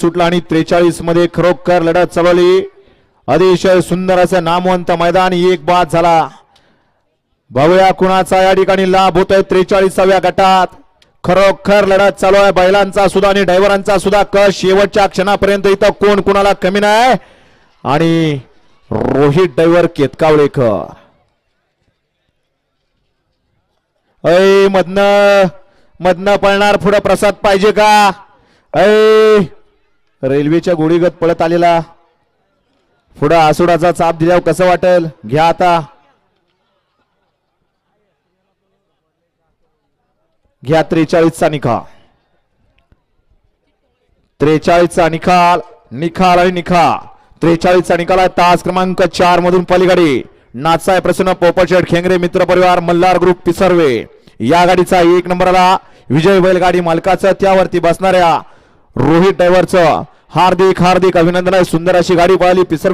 सुटला आणि 43 मध्ये खरोखर लढत चालवली. अतिशय सुंदर असं नामवंत मैदान एक बाद झाला. बघूया कुणाचा या ठिकाणी लाभ होतोय 43व्या गटात. खरोखर लढत चालू आहे बैलांचा सुद्धा आणि ड्रायव्हरांचा सुद्धा. कश शेवटच्या क्षणापर्यंत इथं कोण कुणाला कमी नाही. आणि रोहित ड्रायव्हर केतकावळेकर मधनं पळणार पुढे प्रसाद पाहिजे का. रेल्वेच्या गोडीगत पळत आलेला पुढे आसुडाचा चाप दिल्यावर कसं वाटेल. घ्या आता घ्या 43चा निकाल. 43चा निकाल आणि निकाल 43चा निकाल आहे. तास क्रमांक 4 मधून पलीकडे नाचाय प्रसन्न पोपटशेठ खेंगरे मित्र परिवार मल्हार ग्रुप पिसर्वे या गाडीचा 1 नंबरला विजय बैलगाडी मालकाचं त्यावरती बसणाऱ्या रोहित ड्रायव्हरचं हार्दिक अभिनंदन आहे. सुंदर अशी गाडी पळाली पिसर्वे.